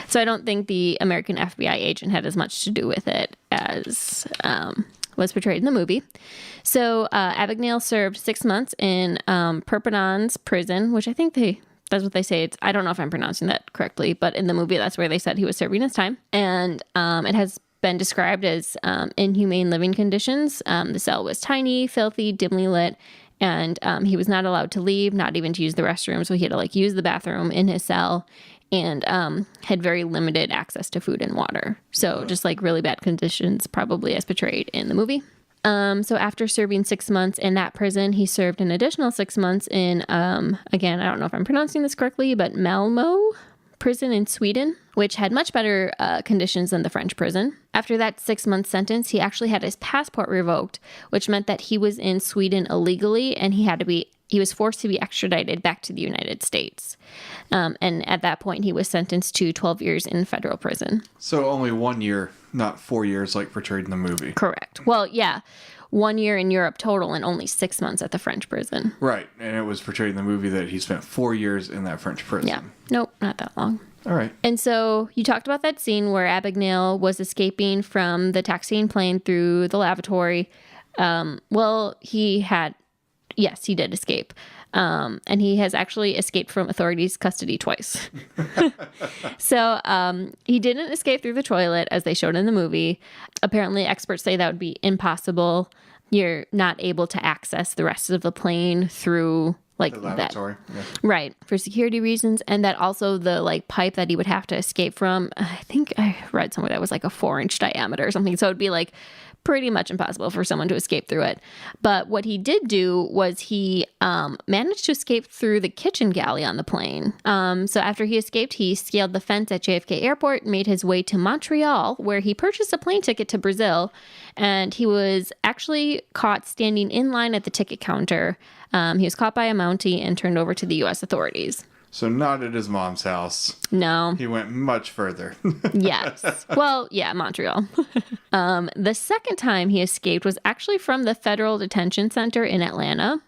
So I don't think the American FBI agent had as much to do with it as was portrayed in the movie. So Abagnale served 6 months in Perpignan prison, which I think that's what they say. I don't know if I'm pronouncing that correctly, but in the movie, that's where they said he was serving his time. And it has been described as inhumane living conditions. The cell was tiny, filthy, dimly lit, and he was not allowed to leave, not even to use the restroom. So he had to use the bathroom in his cell, and had very limited access to food and water. So just really bad conditions, probably as portrayed in the movie. So after serving 6 months in that prison, he served an additional 6 months in, again, I don't know if I'm pronouncing this correctly, but Malmö prison in Sweden, which had much better conditions than the French prison. After that 6-month sentence, he actually had his passport revoked, which meant that he was in Sweden illegally, and he was forced to be extradited back to the United States. And at that point, he was sentenced to 12 years in federal prison. So only 1 year, not 4 years like portrayed in the movie. Correct. Well, yeah. 1 year in Europe total and only 6 months at the French prison. Right. And it was portrayed in the movie that he spent 4 years in that French prison. Yeah. Nope, not that long. All right. And so you talked about that scene where Abagnale was escaping from the taxiing plane through the lavatory. Yes, he did escape. And he has actually escaped from authorities' custody twice. So he didn't escape through the toilet, as they showed in the movie. Apparently, experts say that would be impossible. You're not able to access the rest of the plane through the lavatory. Yeah. Right, for security reasons. And that also the pipe that he would have to escape from, I think I read somewhere that was a 4-inch diameter or something. So it'd be pretty much impossible for someone to escape through it. But what he did do was he managed to escape through the kitchen galley on the plane. So after he escaped, he scaled the fence at JFK Airport, made his way to Montreal, where he purchased a plane ticket to Brazil. And he was actually caught standing in line at the ticket counter. He was caught by a Mountie and turned over to the U.S. authorities. So not at his mom's house. No. He went much further. Yes. Well, yeah, Montreal. The second time he escaped was actually from the Federal Detention Center in Atlanta.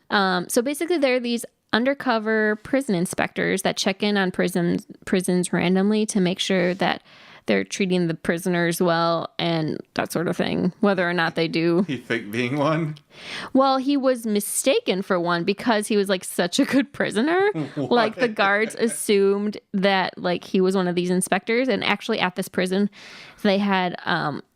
So basically there are these undercover prison inspectors that check in on prisons randomly to make sure that they're treating the prisoners well and that sort of thing, whether or not they do. He faked being one? Well, he was mistaken for one because he was such a good prisoner. What? The guards assumed that he was one of these inspectors, and actually at this prison they had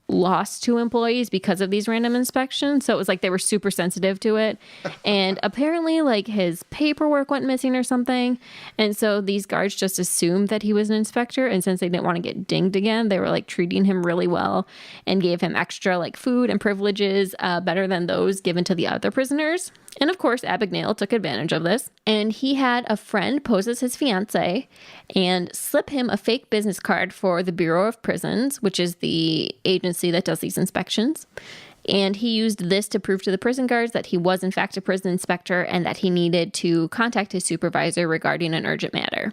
lost 2 employees because of these random inspections. So it was they were super sensitive to it. And apparently his paperwork went missing or something. And so these guards just assumed that he was an inspector. And since they didn't want to get dinged again, they were treating him really well and gave him extra food and privileges better than those given to the other prisoners. And of course, Abagnale took advantage of this. And he had a friend pose as his fiance and slip him a fake business card for the Bureau of Prisons, which is the agency that does these inspections. And he used this to prove to the prison guards that he was in fact a prison inspector and that he needed to contact his supervisor regarding an urgent matter.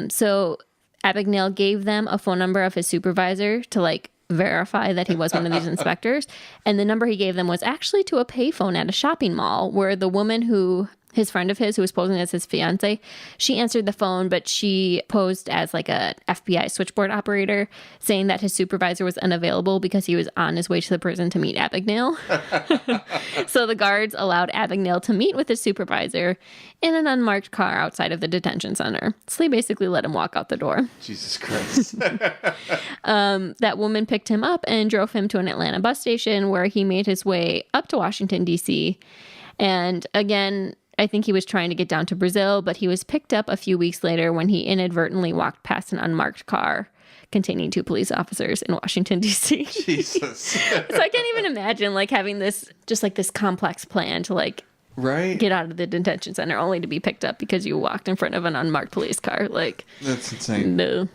So Abagnale gave them a phone number of his supervisor to verify that he was one of these inspectors. And the number he gave them was actually to a payphone at a shopping mall where the woman who his friend of his who was posing as his fiance. She answered the phone, but she posed as like a FBI switchboard operator, saying that his supervisor was unavailable because he was on his way to the prison to meet Abagnale. So the guards allowed Abagnale to meet with his supervisor in an unmarked car outside of the detention center. So they basically let him walk out the door. Jesus Christ. That woman picked him up and drove him to an Atlanta bus station where he made his way up to Washington, D.C. And again, I think he was trying to get down to Brazil, but he was picked up a few weeks later when he inadvertently walked past an unmarked car containing 2 police officers in Washington, D.C. Jesus. So I can't even imagine like having this, just like this complex plan to like get out of the detention center only to be picked up because you walked in front of an unmarked police car. Like, that's insane. No.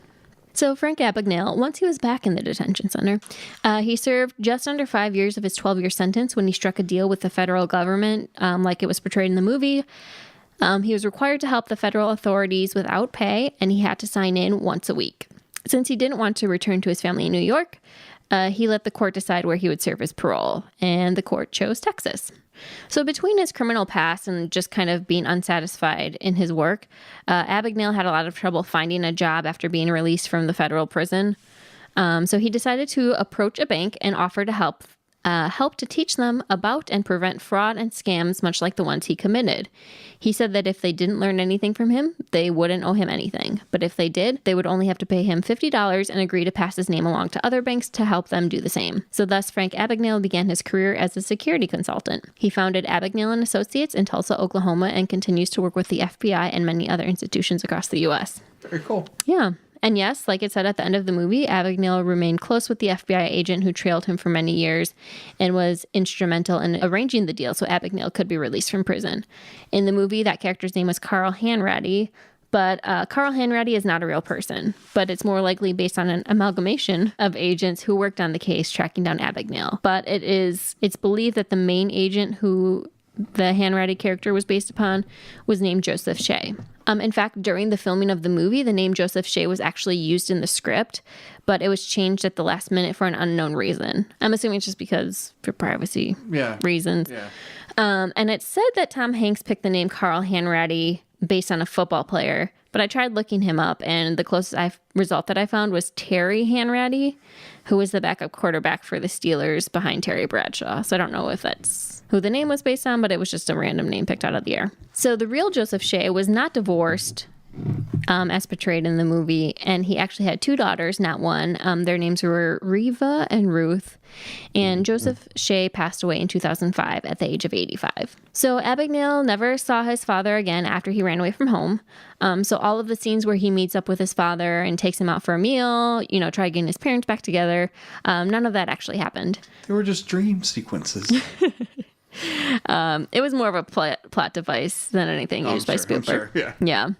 So Frank Abagnale, once he was back in the detention center, he served just under 5 years of his 12-year sentence when he struck a deal with the federal government, like it was portrayed in the movie. He was required to help the federal authorities without pay, and he had to sign in once a week. Since he didn't want to return to his family in New York, he let the court decide where he would serve his parole, and the court chose Texas. So between his criminal past and just kind of being unsatisfied in his work, Abagnale had a lot of trouble finding a job after being released from the federal prison. So he decided to approach a bank and offer to help to teach them about and prevent fraud and scams, much like the ones he committed. He said that if they didn't learn anything from him, they wouldn't owe him anything. But if they did, they would only have to pay him $50 and agree to pass his name along to other banks to help them do the same. So thus, Frank Abagnale began his career as a security consultant. He founded Abagnale & Associates in Tulsa, Oklahoma, and continues to work with the FBI and many other institutions across the U.S. Very cool. Yeah. And yes, like it said at the end of the movie, Abagnale remained close with the FBI agent who trailed him for many years and was instrumental in arranging the deal so Abagnale could be released from prison. In the movie, that character's name was Carl Hanratty, but Carl Hanratty is not a real person, but it's more likely based on an amalgamation of agents who worked on the case tracking down Abagnale. But it's believed that the main agent who the Hanratty character was based upon was named Joseph Shea. In fact, during the filming of the movie, the name Joseph Shea was actually used in the script, but it was changed at the last minute for an unknown reason. I'm assuming it's just because for privacy reasons. Yeah. And it's said that Tom Hanks picked the name Carl Hanratty based on a football player, but I tried looking him up, and the closest result that I found was Terry Hanratty, who was the backup quarterback for the Steelers behind Terry Bradshaw. So I don't know if that's who the name was based on, but it was just a random name picked out of the air. So the real Joseph Shea was not divorced, as portrayed in the movie, and he actually had 2 daughters, not one. Their names were Reva and Ruth, and Joseph Shea passed away in 2005 at the age of 85. So Abagnale never saw his father again after he ran away from home. So all of the scenes where he meets up with his father and takes him out for a meal, try getting his parents back together, none of that actually happened. They were just dream sequences. It was more of a plot device than anything used by Spielberg. Yeah.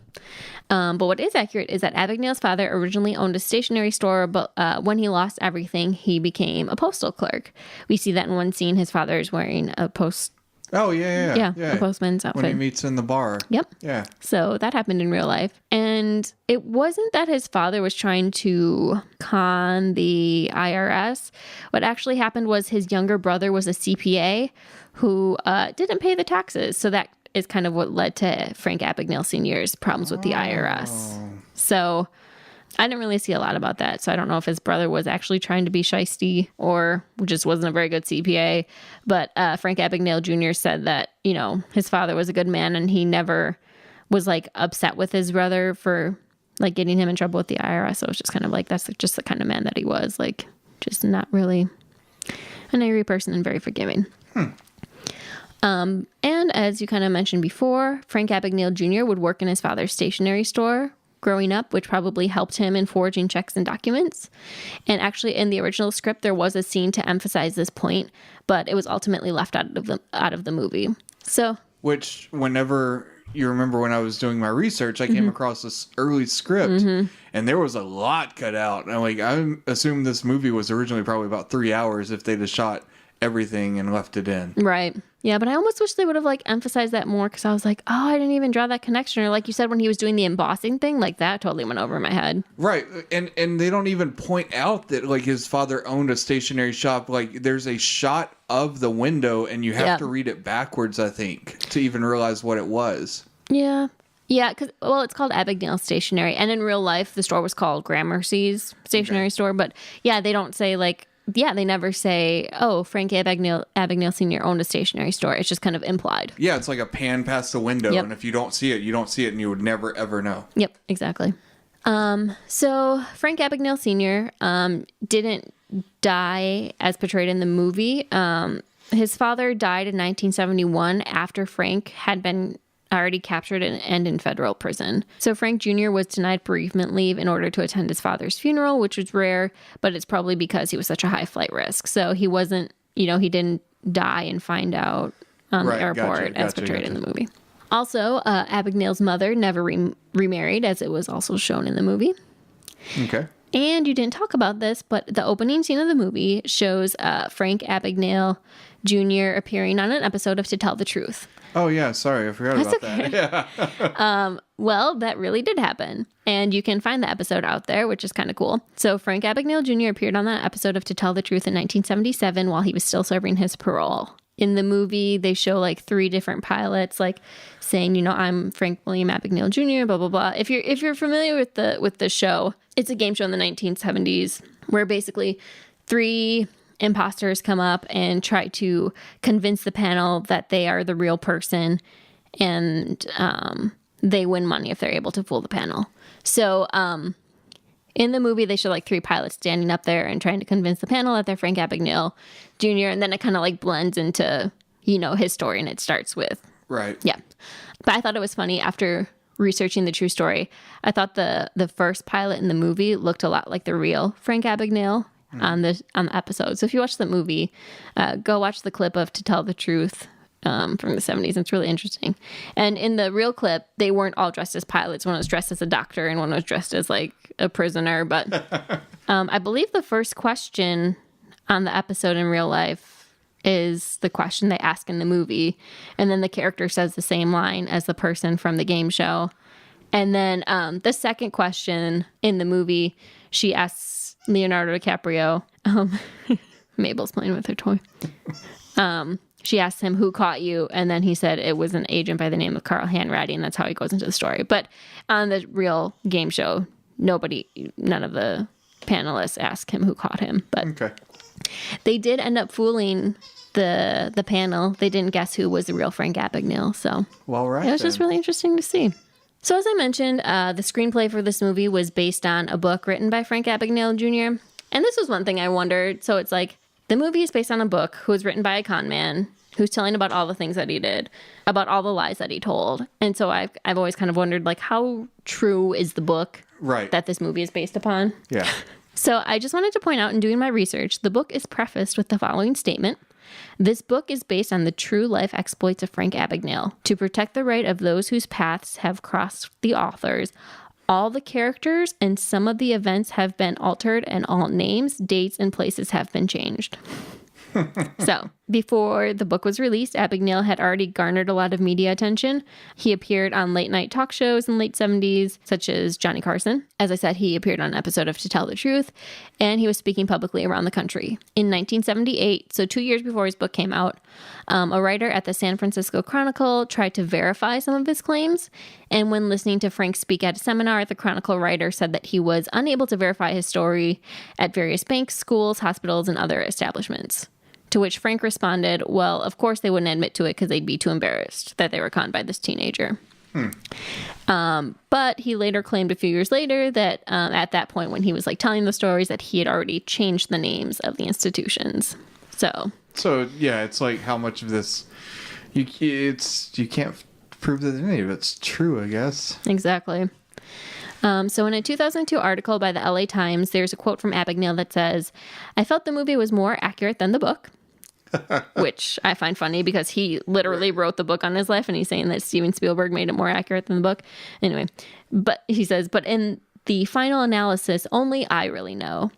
But what is accurate is that Abagnale's father originally owned a stationery store, but when he lost everything, he became a postal clerk. We see that in one scene. His father is wearing a post. Oh, yeah. A postman's outfit. When he meets in the bar. Yep. Yeah. So that happened in real life. And it wasn't that his father was trying to con the IRS. What actually happened was his younger brother was a CPA who didn't pay the taxes. So that is kind of what led to Frank Abagnale Sr.'s problems with the IRS. So I didn't really see a lot about that. So I don't know if his brother was actually trying to be shisty or just wasn't a very good CPA. But Frank Abagnale Jr. said that, his father was a good man and he never was upset with his brother for getting him in trouble with the IRS. So it was just kind of that's just the kind of man that he was, just not really an angry person and very forgiving. And as you kind of mentioned before, Frank Abagnale Jr. would work in his father's stationery store growing up, which probably helped him in forging checks and documents. And actually, in the original script, there was a scene to emphasize this point, but it was ultimately left out of the movie. So, which, whenever you remember when I was doing my research, I came across this early script, and there was a lot cut out. And I assume this movie was originally probably about 3 hours if they'd have shot everything and left it in. Right. Yeah, but I almost wish they would have like emphasized that more, because I was like, oh, I didn't even draw that connection. Or like you said, when he was doing the embossing thing, like that totally went over my head. Right. And they don't even point out that like his father owned a stationery shop. Like there's a shot of the window and you have to read it backwards, I think, to even realize what it was. Yeah. Yeah, because, well, it's called Abagnale Stationery. And in real life, the store was called Gramercy's Stationery Store. But yeah, they don't say like, they never say, oh, Frank Abagnale Sr. owned a stationery store. It's just kind of implied. Yeah, it's like a pan past the window. Yep. And if you don't see it, you don't see it, and you would never, ever know. Yep, exactly. So Frank Abagnale Sr. Didn't die as portrayed in the movie. His father died in 1971 after Frank had been already captured and in federal prison. So Frank Jr. was denied bereavement leave in order to attend his father's funeral, which was rare, but it's probably because he was such a high flight risk. So he wasn't, he didn't die and find out on the airport as portrayed in the movie. Also, Abagnale's mother never remarried, as it was also shown in the movie. Okay. And you didn't talk about this, but the opening scene of the movie shows Frank Abagnale Jr. appearing on an episode of To Tell the Truth. Oh, yeah. Sorry. I forgot about that. Yeah. Well, that really did happen. And you can find the episode out there, which is kind of cool. So Frank Abagnale Jr. appeared on that episode of To Tell the Truth in 1977 while he was still serving his parole. In the movie, they show like 3 different pilots, like saying, I'm Frank William Abagnale Jr., blah, blah, blah. If you're familiar with the show, it's a game show in the 1970s where basically 3 imposters come up and try to convince the panel that they are the real person, and they win money if they're able to fool the panel. So in the movie, they show like 3 pilots standing up there and trying to convince the panel that they're Frank Abagnale Jr., and then it kind of like blends into, his story, and it starts with... Right. Yeah. But I thought it was funny after researching the true story. I thought the first pilot in the movie looked a lot like the real Frank Abagnale on the episode. So if you watch the movie, go watch the clip of To Tell the Truth from the 70s. It's really interesting. And in the real clip, they weren't all dressed as pilots. One was dressed as a doctor and one was dressed as like a prisoner. But I believe the first question on the episode in real life is the question they ask in the movie. And then the character says the same line as the person from the game show. And then the second question in the movie, she asks Leonardo DiCaprio, Mabel's playing with her toy. She asked him, who caught you? And then he said it was an agent by the name of Carl Hanratty, and that's how he goes into the story. But on the real game show, none of the panelists asked him who caught him. But okay. They did end up fooling the panel. They didn't guess who was the real Frank Abagnale. So well, right, it was just really interesting to see. So as I mentioned, the screenplay for this movie was based on a book written by Frank Abagnale Jr. And this was one thing I wondered. So it's like the movie is based on a book who was written by a con man who's telling about all the things that he did, about all the lies that he told. And so I've always kind of wondered, like, how true is the book that this movie is based upon? Yeah. So I just wanted to point out in doing my research, the book is prefaced with the following statement. This book is based on the true life exploits of Frank Abagnale. To protect the right of those whose paths have crossed the authors, all the characters and some of the events have been altered, and all names, dates, and places have been changed. So, before the book was released, Abagnale had already garnered a lot of media attention. He appeared on late night talk shows in the late 70s, such as Johnny Carson. As I said, he appeared on an episode of To Tell the Truth, and he was speaking publicly around the country. In 1978, so 2 years before his book came out, a writer at the San Francisco Chronicle tried to verify some of his claims, and when listening to Frank speak at a seminar, the Chronicle writer said that he was unable to verify his story at various banks, schools, hospitals, and other establishments. To which Frank responded, well, of course they wouldn't admit to it because they'd be too embarrassed that they were conned by this teenager. But he later claimed a few years later that at that point when he was like telling the stories that he had already changed the names of the institutions. So yeah, it's like how much of this you can't prove that any of it's true, I guess. Exactly. So in a 2002 article by the LA Times, there's a quote from Abagnale that says, I felt the movie was more accurate than the book. Which I find funny because he literally wrote the book on his life, and he's saying that Steven Spielberg made it more accurate than the book. Anyway, but he says, but in the final analysis, only I really know.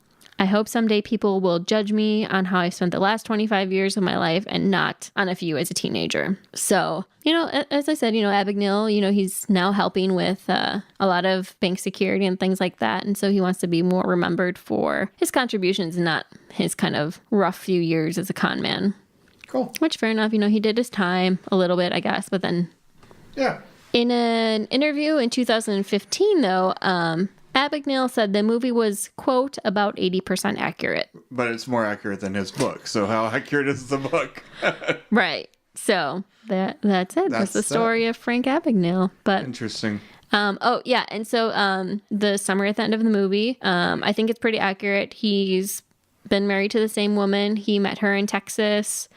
I hope someday people will judge me on how I spent the last 25 years of my life and not on a few as a teenager. So, as I said, Abagnale, he's now helping with a lot of bank security and things like that. And so he wants to be more remembered for his contributions, not his kind of rough few years as a con man. Cool. Which, fair enough, he did his time a little bit, I guess, but then... Yeah. In an interview in 2015, though, Abagnale said the movie was, quote, about 80% accurate. But it's more accurate than his book. So how accurate is the book? Right. So that's it. That's the story of Frank Abagnale. But interesting. And so the summary at the end of the movie, I think it's pretty accurate. He's been married to the same woman. He met her in Texas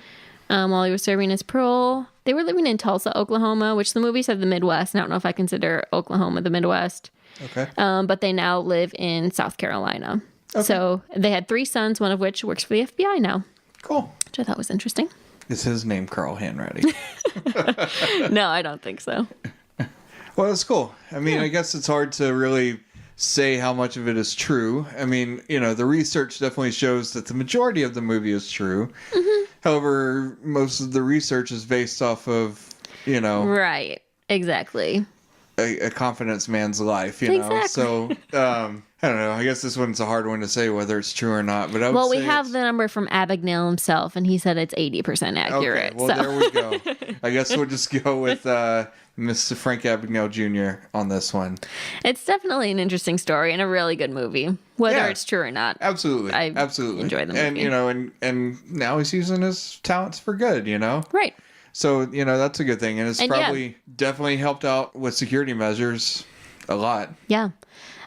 while he was serving his parole. They were living in Tulsa, Oklahoma, which the movie said the Midwest. I don't know if I consider Oklahoma the Midwest. Okay. But they now live in South Carolina. Okay. So they had 3 sons, one of which works for the FBI now. Cool. Which I thought was interesting. Is his name Carl Hanratty? No, I don't think so. Well, that's cool. I mean, I guess it's hard to really say how much of it is true. I mean, the research definitely shows that the majority of the movie is true. Mm-hmm. However, most of the research is based off of, Right. Exactly. A confidence man's life, know? So, I don't know. I guess this one's a hard one to say whether it's true or not. But we have the number from Abagnale himself, and he said it's 80% accurate. Okay, well, there we go. I guess we'll just go with Mr. Frank Abagnale Jr. on this one. It's definitely an interesting story and a really good movie, whether it's true or not. Absolutely. I enjoy the movie. And, and now he's using his talents for good, Right. So, that's a good thing. And it's definitely helped out with security measures a lot. Yeah.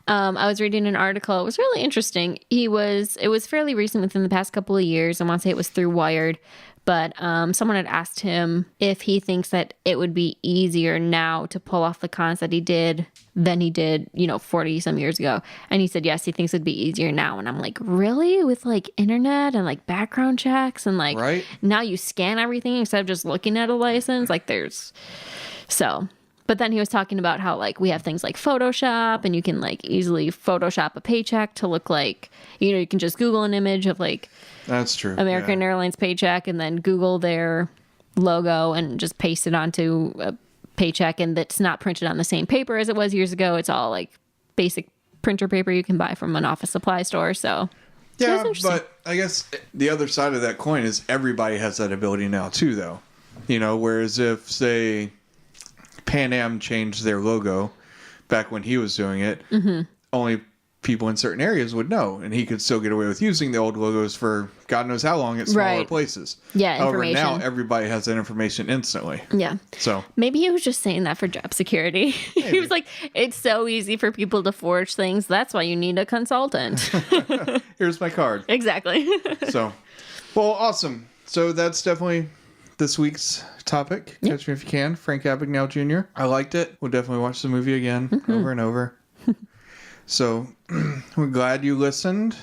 I was reading an article. It was really interesting. It was fairly recent, within the past couple of years. I want to say it was through Wired. But someone had asked him if he thinks that it would be easier now to pull off the cons that he did than he did, 40 some years ago. And he said, yes, he thinks it'd be easier now. And I'm like, really? With internet and background checks and right? Now you scan everything instead of just looking at a license. But then he was talking about how we have things like Photoshop, and you can easily Photoshop a paycheck to look like, you can just Google an image of that's true. American Airlines paycheck and then Google their logo and just paste it onto a paycheck, and that's not printed on the same paper as it was years ago. It's all basic printer paper you can buy from an office supply store. So yeah, but I guess the other side of that coin is everybody has that ability now too, though. Whereas if, say, Pan Am changed their logo back when he was doing it, mm-hmm. only people in certain areas would know, and he could still get away with using the old logos for God knows how long at smaller places. Yeah, however, now everybody has that information instantly. Yeah. So maybe he was just saying that for job security. He was like, it's so easy for people to forge things. That's why you need a consultant. Here's my card. Exactly. So, well, awesome. So that's definitely this week's topic. Catch Me If You Can, Frank Abagnale Jr. I liked it. We'll definitely watch the movie again, mm-hmm. over and over. So, we're glad you listened.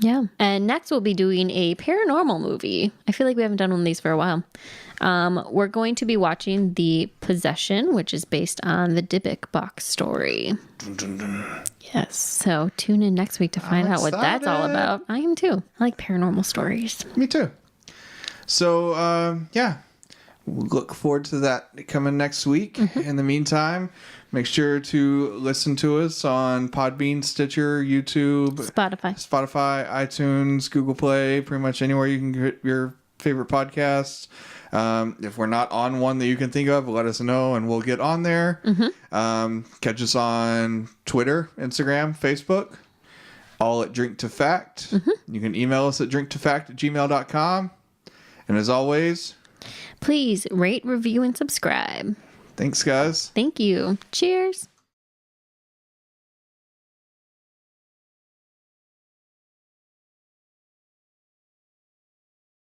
Yeah. And next we'll be doing a paranormal movie. I feel like we haven't done one of these for a while. We're going to be watching The Possession, which is based on the Dybbuk box story. Dun, dun, dun. Yes. So tune in next week to find out what that's all about. I am too. I like paranormal stories. Me too. So, we'll look forward to that coming next week. Mm-hmm. In the meantime, make sure to listen to us on Podbean, Stitcher, YouTube, Spotify, iTunes, Google Play, pretty much anywhere you can get your favorite podcasts. If we're not on one that you can think of, let us know and we'll get on there. Mm-hmm. Catch us on Twitter, Instagram, Facebook, all at Drink to Fact. Mm-hmm. You can email us at drinktofact@gmail.com. And as always, please rate, review, and subscribe. Thanks, guys. Thank you. Cheers.